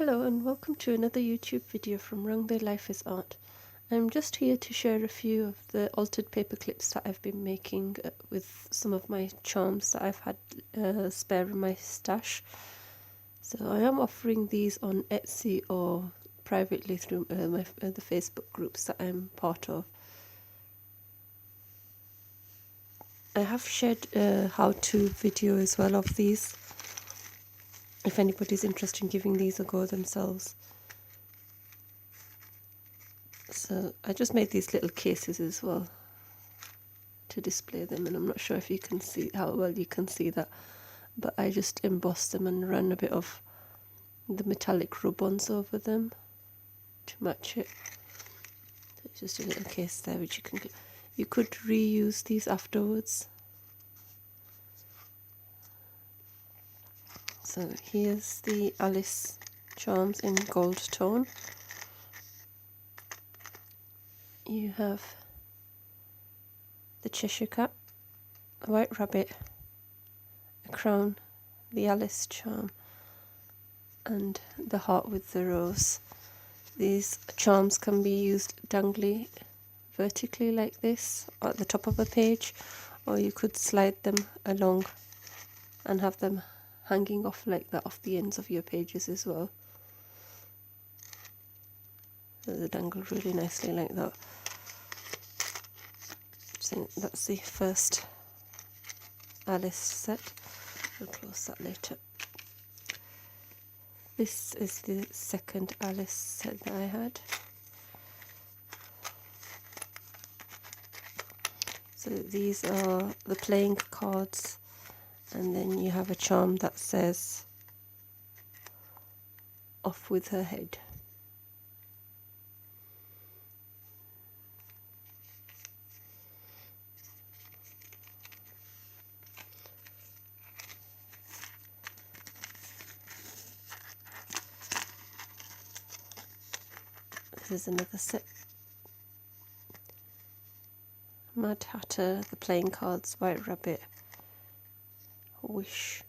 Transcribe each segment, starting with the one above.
Hello and welcome to another YouTube video from Wrongday Life is Art. I'm just here to share a few of the altered paper clips that I've been making with some of my charms that I've had spare in my stash. So I am offering these on Etsy or privately through the Facebook groups that I'm part of. I have shared a how-to video as well of these, if anybody's interested in giving these a go themselves. So I just made these little cases as well to display them, and I'm not sure if you can see how well you can see that, but I just embossed them and ran a bit of the metallic rub-ons over them to match it. So it's just a little case there which you could reuse these afterwards. So here's the Alice charms in gold tone. You have the Cheshire Cat, a white rabbit, a crown, the Alice charm, and the heart with the rose. These charms can be used dangly vertically like this at the top of a page, or you could slide them along and have them hanging off like that off the ends of your pages as well. So they dangle really nicely like that. So that's the first Alice set. We'll close that later. This is the second Alice set that I had. So these are the playing cards, and then you have a charm that says "off with her head." This is another set. Mad Hatter, the playing cards, White Rabbit, Wish,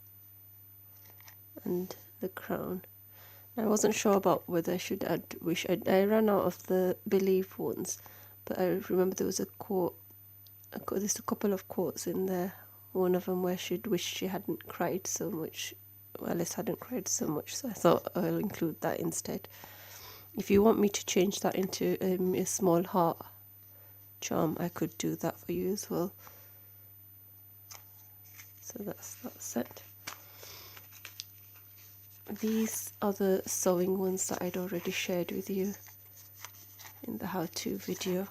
and the crown. I wasn't sure about whether I should add Wish. I ran out of the Believe ones, but I remember there was a quote, there's a couple of quotes in there. One of them where she'd wished she hadn't cried so much, Alice hadn't cried so much, so I thought I'll include that instead. If you want me to change that into a small heart charm, I could do that for you as well. So that's that set. These are the sewing ones that I'd already shared with you in the how-to video.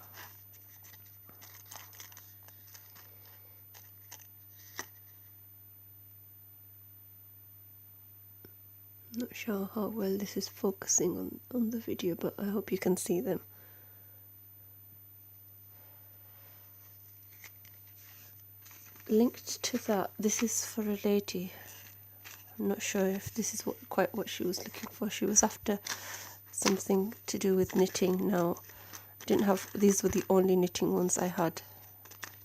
Not sure how well this is focusing on the video, but I hope you can see them. Linked to that, this is for a lady. I'm not sure if this is quite what she was looking for. She was after something to do with knitting. Now, I didn't have, these were the only knitting ones I had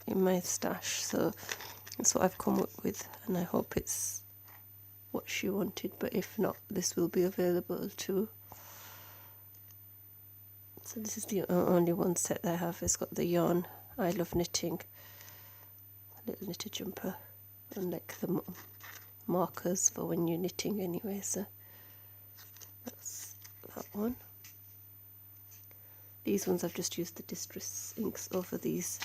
in my stash, so that's what I've come up with, and I hope it's what she wanted, but if not, this will be available too. So this is the only one set that I have. It's got the yarn, I love knitting, a little knitted jumper, and like the markers for when you're knitting anyway, so that's that one. These ones I've just used the Distress inks over these.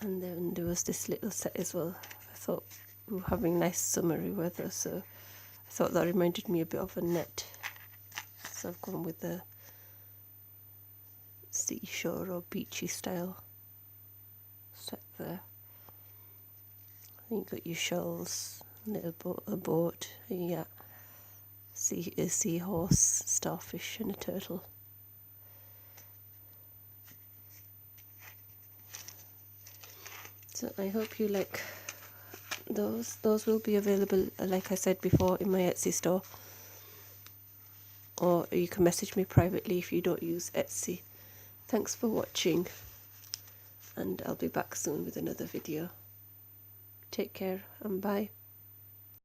And then there was this little set as well. I thought we were having nice summery weather, so I thought that reminded me a bit of a net. So I've gone with the seashore or beachy style set there. You got your shells, a boat, a seahorse, starfish, and a turtle. So I hope you like those. Those will be available, like I said before, in my Etsy store. Or you can message me privately if you don't use Etsy. Thanks for watching, and I'll be back soon with another video. Take care and bye.